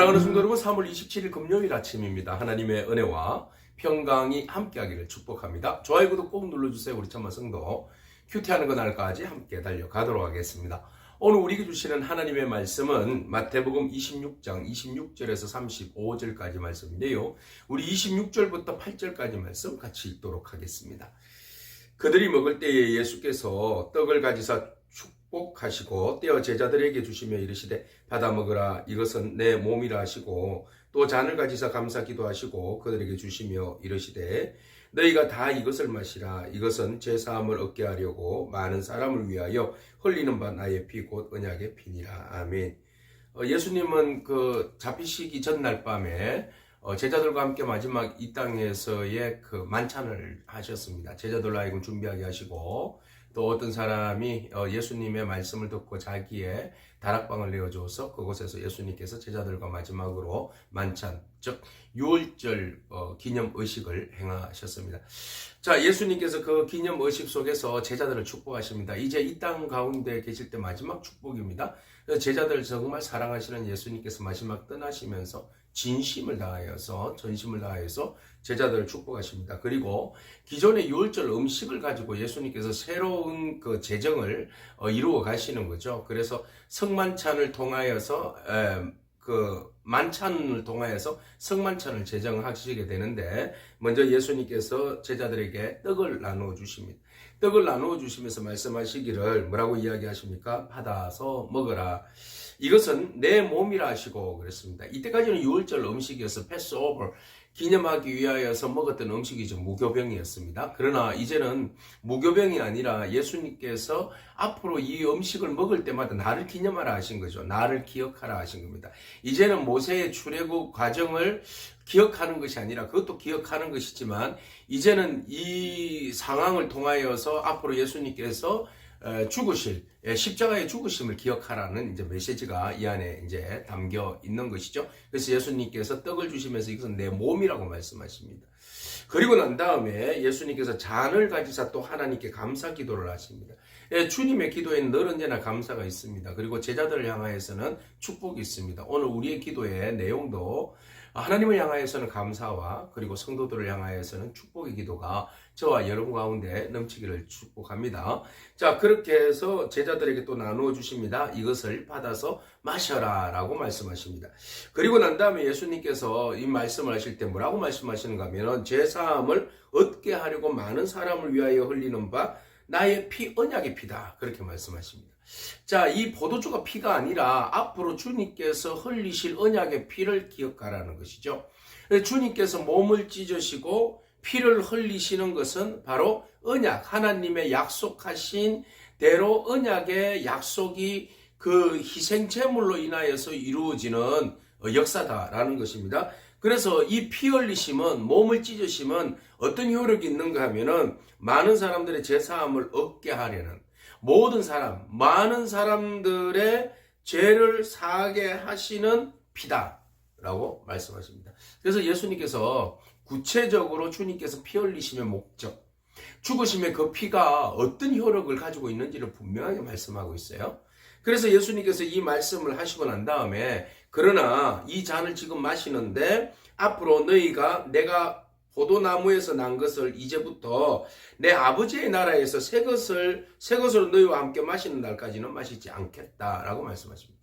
사랑하는 성도 여러분, 3월 27일 금요일 아침입니다. 하나님의 은혜와 평강이 함께하기를 축복합니다. 좋아요, 구독 꼭 눌러주세요. 우리 참마 성도 큐티하는 그날까지 함께 달려가도록 하겠습니다. 오늘 우리에게 주시는 하나님의 말씀은 마태복음 26장 26절에서 35절까지 말씀인데요. 우리 26절부터 8절까지 말씀 같이 읽도록 하겠습니다. 그들이 먹을 때에 예수께서 떡을 가지사 축복하시고 떼어 제자들에게 주시며 이르시되 받아 먹으라, 이것은 내 몸이라 하시고 또 잔을 가지사 감사 기도하시고 그들에게 주시며 이르시되 너희가 다 이것을 마시라, 이것은 제 사함을 얻게 하려고 많은 사람을 위하여 흘리는 바 나의 피 곧 언약의 피니라. 아멘. 예수님은 잡히시기 전날 밤에 제자들과 함께 마지막 이 땅에서의 만찬을 하셨습니다. 제자들로 하여금 준비하게 하시고 또 어떤 사람이 예수님의 말씀을 듣고 자기의 다락방을 내어줘서 그곳에서 예수님께서 제자들과 마지막으로 만찬, 즉 유월절 기념의식을 행하셨습니다. 자, 예수님께서 그 기념의식 속에서 제자들을 축복하십니다. 이제 이 땅 가운데 계실 때 마지막 축복입니다. 제자들 정말 사랑하시는 예수님께서 마지막 떠나시면서 진심을 다하여서 전심을 다하여서 제자들을 축복하십니다. 그리고 기존의 유월절 음식을 가지고 예수님께서 새로운 제정을 이루어 가시는 거죠. 그래서 성만찬을 통하여서 만찬을 통하여서 성만찬을 제정하시게 되는데, 먼저 예수님께서 제자들에게 떡을 나누어 주십니다. 떡을 나누어 주시면서 말씀하시기를 뭐라고 이야기하십니까? 받아서 먹어라, 이것은 내 몸이라 하시고 그랬습니다. 이때까지는 유월절 음식이어서 패스오버, 기념하기 위하여서 먹었던 음식이죠. 무교병이었습니다. 그러나 이제는 무교병이 아니라 예수님께서 앞으로 이 음식을 먹을 때마다 나를 기념하라 하신 거죠. 나를 기억하라 하신 겁니다. 이제는 모세의 출애굽 과정을 기억하는 것이 아니라, 그것도 기억하는 것이지만 이제는 이 상황을 통하여서 앞으로 예수님께서 죽으실, 십자가의 죽으심을 기억하라는 이제 메시지가 이 안에 이제 담겨 있는 것이죠. 그래서 예수님께서 떡을 주시면서 이것은 내 몸이라고 말씀하십니다. 그리고 난 다음에 예수님께서 잔을 가지사 또 하나님께 감사 기도를 하십니다. 주님의 기도에는 늘 언제나 감사가 있습니다. 그리고 제자들을 향하여서는 축복이 있습니다. 오늘 우리의 기도의 내용도 하나님을 향하여서는 감사와 그리고 성도들을 향하여서는 축복의 기도가 저와 여러분 가운데 넘치기를 축복합니다. 자, 그렇게 해서 제자들에게 또 나누어 주십니다. 이것을 받아서 마셔라 라고 말씀하십니다. 그리고 난 다음에 예수님께서 이 말씀을 하실 때 뭐라고 말씀하시는가 하면, 제사함을 얻게 하려고 많은 사람을 위하여 흘리는 바 나의 피, 언약의 피다, 그렇게 말씀하십니다. 자, 이 포도주가 피가 아니라 앞으로 주님께서 흘리실 언약의 피를 기억하라는 것이죠. 주님께서 몸을 찢으시고 피를 흘리시는 것은 바로 언약, 하나님의 약속하신 대로 언약의 약속이 그 희생 제물로 인하여서 이루어지는 역사다라는 것입니다. 그래서 이 피 흘리심은, 몸을 찢으심은 어떤 효력이 있는가 하면은 많은 사람들의 제사함을 얻게 하려는, 모든 사람, 많은 사람들의 죄를 사하게 하시는 피다라고 말씀하십니다. 그래서 예수님께서 구체적으로 주님께서 피 흘리심의 목적, 죽으심의 그 피가 어떤 효력을 가지고 있는지를 분명하게 말씀하고 있어요. 그래서 예수님께서 이 말씀을 하시고 난 다음에, 그러나 이 잔을 지금 마시는데 앞으로 너희가 내가 포도나무에서 난 것을 이제부터 내 아버지의 나라에서 새 것으로 너희와 함께 마시는 날까지는 마시지 않겠다라고 말씀하십니다.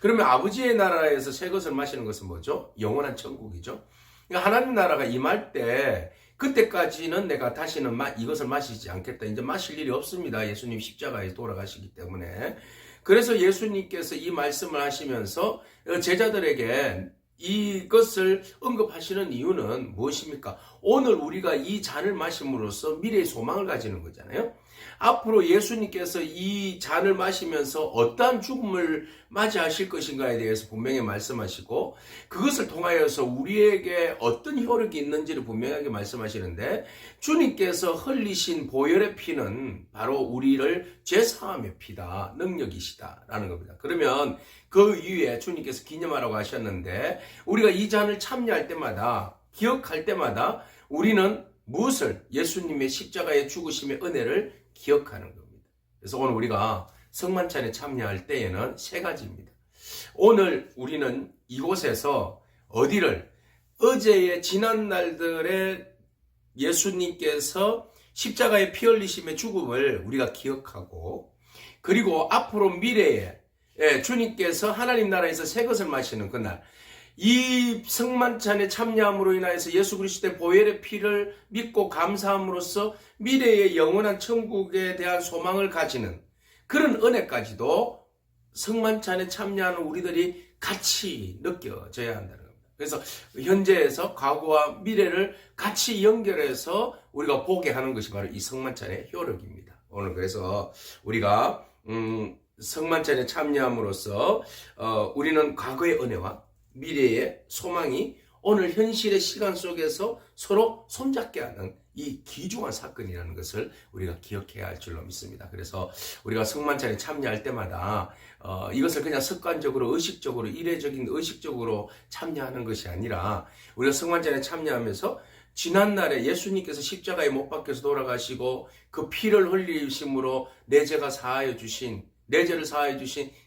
그러면 아버지의 나라에서 새 것을 마시는 것은 뭐죠? 영원한 천국이죠. 그러니까 하나님 나라가 임할 때 그때까지는 내가 다시는 이것을 마시지 않겠다, 이제 마실 일이 없습니다. 예수님 십자가에 돌아가시기 때문에. 그래서 예수님께서 이 말씀을 하시면서 제자들에게 이것을 언급하시는 이유는 무엇입니까? 오늘 우리가 이 잔을 마심으로써 미래의 소망을 가지는 거잖아요. 앞으로 예수님께서 이 잔을 마시면서 어떠한 죽음을 맞이하실 것인가에 대해서 분명히 말씀하시고, 그것을 통하여서 우리에게 어떤 효력이 있는지를 분명하게 말씀하시는데, 주님께서 흘리신 보혈의 피는 바로 우리를 죄사함의 피다, 능력이시다라는 겁니다. 그러면 그 이후에 주님께서 기념하라고 하셨는데, 우리가 이 잔을 참여할 때마다, 기억할 때마다 우리는 무엇을? 예수님의 십자가의 죽으심의 은혜를 기억하는 겁니다. 그래서 오늘 우리가 성만찬에 참여할 때에는 세 가지입니다. 오늘 우리는 이곳에서 어디를 어제의 지난 날들의 예수님께서 십자가의 피 흘리심의 죽음을 우리가 기억하고 그리고 앞으로 미래에 주님께서 하나님 나라에서 새 것을 마시는 그날 이 성만찬에 참여함으로 인하여서 예수 그리스도의 보혈의 피를 믿고 감사함으로써 미래의 영원한 천국에 대한 소망을 가지는 그런 은혜까지도 성만찬에 참여하는 우리들이 같이 느껴져야 한다는 겁니다. 그래서 현재에서 과거와 미래를 같이 연결해서 우리가 보게 하는 것이 바로 이 성만찬의 효력입니다. 오늘 그래서 우리가 성만찬에 참여함으로써 우리는 과거의 은혜와 미래의 소망이 오늘 현실의 시간 속에서 서로 손잡게 하는 이 귀중한 사건이라는 것을 우리가 기억해야 할 줄로 믿습니다. 그래서 우리가 성만찬에 참여할 때마다 이것을 그냥 습관적으로 의식적으로 이례적인 의식적으로 참여하는 것이 아니라 우리가 성만찬에 참여하면서 지난날에 예수님께서 십자가에 못 박혀서 돌아가시고 그 피를 흘리심으로 내 죄를 사하여 주신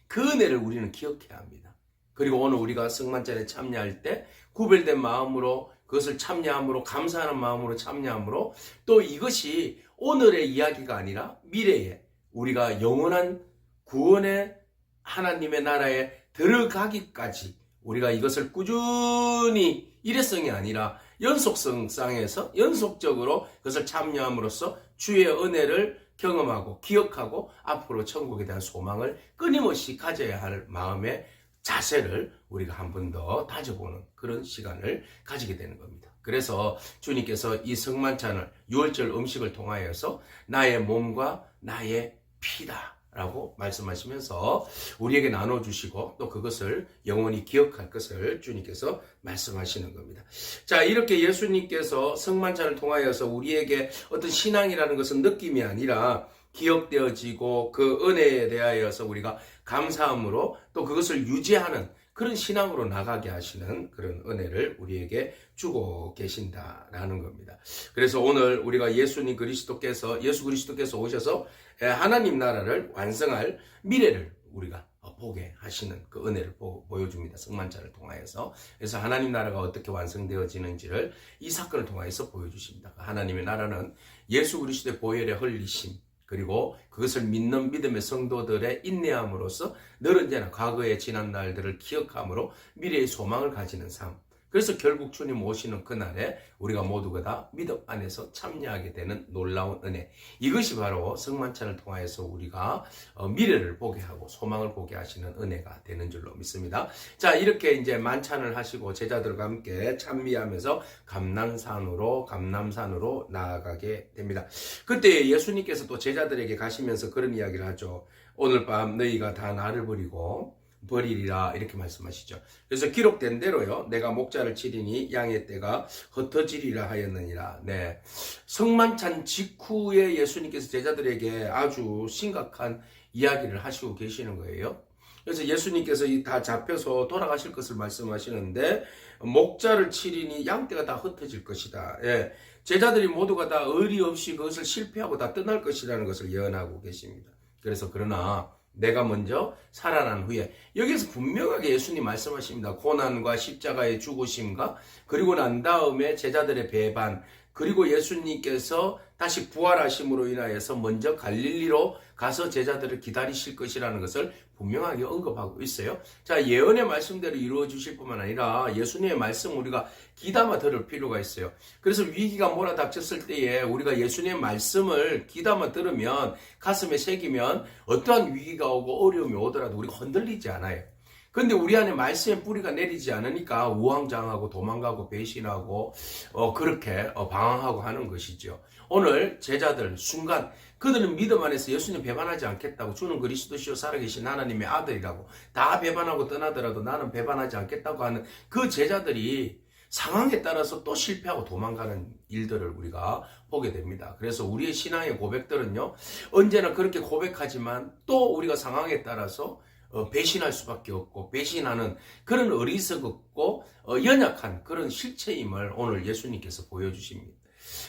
그 은혜를 우리는 기억해야 합니다. 그리고 오늘 우리가 성만찬에 참여할 때 구별된 마음으로 그것을 참여함으로 감사하는 마음으로 참여함으로 또 이것이 오늘의 이야기가 아니라 미래에 우리가 영원한 구원의 하나님의 나라에 들어가기까지 우리가 이것을 꾸준히 일회성이 아니라 연속성상에서 연속적으로 그것을 참여함으로써 주의 은혜를 경험하고 기억하고 앞으로 천국에 대한 소망을 끊임없이 가져야 할 마음의 자세를 우리가 한 번 더 다져보는 그런 시간을 가지게 되는 겁니다. 그래서 주님께서 이 성만찬을 유월절 음식을 통하여서 나의 몸과 나의 피다 라고 말씀하시면서 우리에게 나눠주시고 또 그것을 영원히 기억할 것을 주님께서 말씀하시는 겁니다. 자, 이렇게 예수님께서 성만찬을 통하여서 우리에게 어떤 신앙이라는 것은 느낌이 아니라 기억되어지고 그 은혜에 대하여서 우리가 감사함으로 또 그것을 유지하는 그런 신앙으로 나가게 하시는 그런 은혜를 우리에게 주고 계신다라는 겁니다. 그래서 오늘 우리가 예수 그리스도께서 오셔서 하나님 나라를 완성할 미래를 우리가 보게 하시는 그 은혜를 보여줍니다. 성만찬을 통하여서. 그래서 하나님 나라가 어떻게 완성되어지는지를 이 사건을 통하여서 보여주십니다. 하나님의 나라는 예수 그리스도의 보혈의 흘리심 그리고 그것을 믿는 믿음의 성도들의 인내함으로써 늘 언제나 과거의 지난 날들을 기억함으로 미래의 소망을 가지는 삶. 그래서 결국 주님 오시는 그날에 우리가 모두가 다 믿음 안에서 참여하게 되는 놀라운 은혜. 이것이 바로 성만찬을 통하여서 우리가 미래를 보게 하고 소망을 보게 하시는 은혜가 되는 줄로 믿습니다. 자, 이렇게 이제 만찬을 하시고 제자들과 함께 찬미하면서 감남산으로 나아가게 됩니다. 그때 예수님께서 또 제자들에게 가시면서 그런 이야기를 하죠. 오늘 밤 너희가 다 나를 버리리라 이렇게 말씀하시죠. 그래서 기록된 대로요. 내가 목자를 치리니 양의 떼가 흩어지리라 하였느니라. 네. 성만찬 직후에 예수님께서 제자들에게 아주 심각한 이야기를 하시고 계시는 거예요. 그래서 예수님께서 다 잡혀서 돌아가실 것을 말씀하시는데 목자를 치리니 양떼가 다 흩어질 것이다. 예. 제자들이 모두가 다 의리 없이 그것을 실패하고 다 떠날 것이라는 것을 예언하고 계십니다. 그래서 그러나 내가 먼저 살아난 후에 여기서 분명하게 예수님 말씀하십니다. 고난과 십자가의 죽으심과 그리고 난 다음에 제자들의 배반 그리고 예수님께서 다시 부활하심으로 인하여서 먼저 갈릴리로 가서 제자들을 기다리실 것이라는 것을 분명하게 언급하고 있어요. 자, 예언의 말씀대로 이루어 주실 뿐만 아니라 예수님의 말씀 우리가 귀담아 들을 필요가 있어요. 그래서 위기가 몰아닥쳤을 때에 우리가 예수님의 말씀을 귀담아 들으면 가슴에 새기면 어떠한 위기가 오고 어려움이 오더라도 우리가 흔들리지 않아요. 근데 우리 안에 말씀의 뿌리가 내리지 않으니까 우왕좌왕하고 도망가고 배신하고 그렇게 방황하고 하는 것이죠. 오늘 제자들 순간 그들은 믿음 안에서 예수님 배반하지 않겠다고 주는 그리스도시요 살아계신 하나님의 아들이라고 다 배반하고 떠나더라도 나는 배반하지 않겠다고 하는 그 제자들이 상황에 따라서 또 실패하고 도망가는 일들을 우리가 보게 됩니다. 그래서 우리의 신앙의 고백들은요 언제나 그렇게 고백하지만 또 우리가 상황에 따라서 배신할 수밖에 없고 배신하는 그런 어리석었고 연약한 그런 실체임을 오늘 예수님께서 보여주십니다.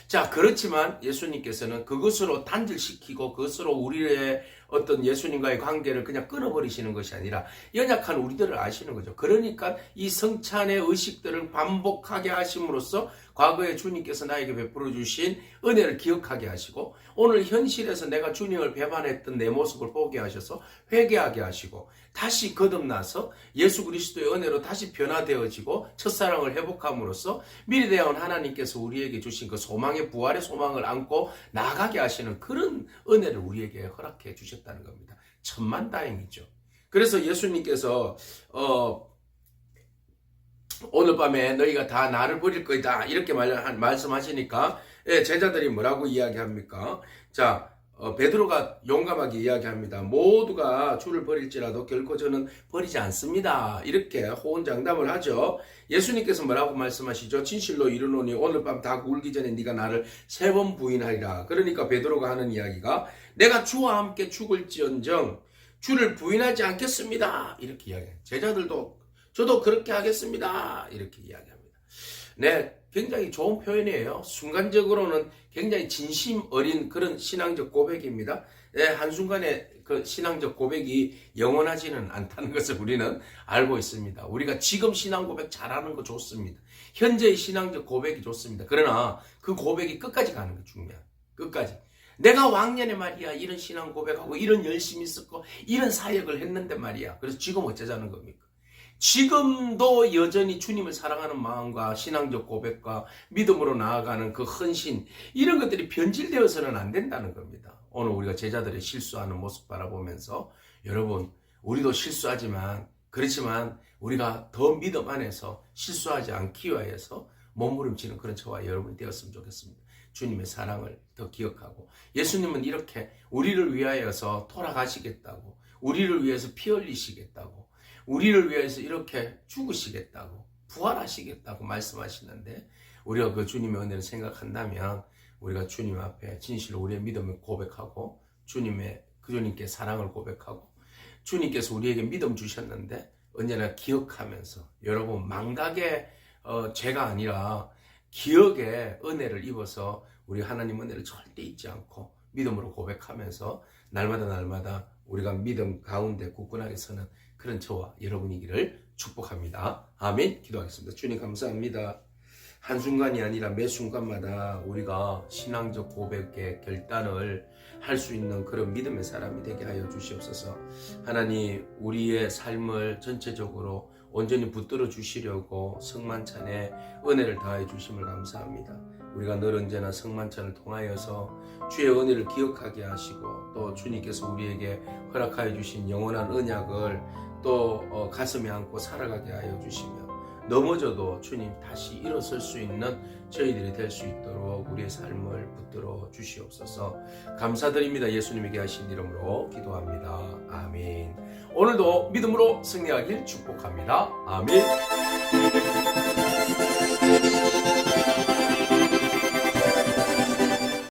자, 그렇지만 예수님께서는 그것으로 단절시키고 그것으로 우리의 어떤 예수님과의 관계를 그냥 끊어버리시는 것이 아니라 연약한 우리들을 아시는 거죠. 그러니까 이 성찬의 의식들을 반복하게 하심으로써 과거에 주님께서 나에게 베풀어 주신 은혜를 기억하게 하시고 오늘 현실에서 내가 주님을 배반했던 내 모습을 보게 하셔서 회개하게 하시고 다시 거듭나서 예수 그리스도의 은혜로 다시 변화되어지고 첫사랑을 회복함으로써 미리 대한 하나님께서 우리에게 주신 그 소망의 부활의 소망을 안고 나아가게 하시는 그런 은혜를 우리에게 허락해 주셨다는 겁니다. 천만다행이죠. 그래서 예수님께서 오늘 밤에 너희가 다 나를 버릴 거다 이렇게 말씀하시니까 제자들이 뭐라고 이야기합니까? 자, 베드로가 용감하게 이야기합니다. 모두가 주를 버릴지라도 결코 저는 버리지 않습니다. 이렇게 호언장담을 하죠. 예수님께서 뭐라고 말씀하시죠? 진실로 이르노니 오늘 밤 다 울기 전에 네가 나를 3번 부인하리라. 그러니까 베드로가 하는 이야기가 내가 주와 함께 죽을지언정 주를 부인하지 않겠습니다. 이렇게 이야기해요. 제자들도 저도 그렇게 하겠습니다. 이렇게 이야기합니다. 네, 굉장히 좋은 표현이에요. 순간적으로는 굉장히 진심 어린 그런 신앙적 고백입니다. 네, 한순간에 그 신앙적 고백이 영원하지는 않다는 것을 우리는 알고 있습니다. 우리가 지금 신앙 고백 잘하는 거 좋습니다. 현재의 신앙적 고백이 좋습니다. 그러나 그 고백이 끝까지 가는 게 중요해요. 끝까지. 내가 왕년에 말이야 이런 신앙 고백하고 이런 열심히 있었고 이런 사역을 했는데 말이야. 그래서 지금 어쩌자는 겁니까? 지금도 여전히 주님을 사랑하는 마음과 신앙적 고백과 믿음으로 나아가는 그 헌신 이런 것들이 변질되어서는 안 된다는 겁니다. 오늘 우리가 제자들의 실수하는 모습 바라보면서 여러분 우리도 실수하지만 그렇지만 우리가 더 믿음 안에서 실수하지 않기 위해서 몸부림치는 그런 저와 여러분이 되었으면 좋겠습니다. 주님의 사랑을 더 기억하고 예수님은 이렇게 우리를 위하여서 돌아가시겠다고 우리를 위해서 피 흘리시겠다고 우리를 위해서 이렇게 죽으시겠다고 부활하시겠다고 말씀하시는데 우리가 그 주님의 은혜를 생각한다면 우리가 주님 앞에 진실로 우리의 믿음을 고백하고 주님께 사랑을 고백하고 주님께서 우리에게 믿음 주셨는데 언제나 기억하면서 여러분 망각의 죄가 아니라 기억의 은혜를 입어서 우리 하나님 은혜를 절대 잊지 않고 믿음으로 고백하면서 날마다 우리가 믿음 가운데 굳건하게 서는 그런 저와 여러분이기를 축복합니다. 아멘. 기도하겠습니다. 주님 감사합니다. 한순간이 아니라 매 순간마다 우리가 신앙적 고백의 결단을 할 수 있는 그런 믿음의 사람이 되게 하여 주시옵소서. 하나님 우리의 삶을 전체적으로 온전히 붙들어 주시려고 성만찬에 은혜를 다해 주심을 감사합니다. 우리가 늘 언제나 성만찬을 통하여서 주의 은혜를 기억하게 하시고 또 주님께서 우리에게 허락하여 주신 영원한 언약을 또 가슴에 안고 살아가게 하여 주시며 넘어져도 주님 다시 일어설 수 있는 저희들이 될 수 있도록 우리의 삶을 붙들어 주시옵소서. 감사드립니다. 예수님에게 하신 이름으로 기도합니다. 아멘. 오늘도 믿음으로 승리하길 축복합니다. 아멘.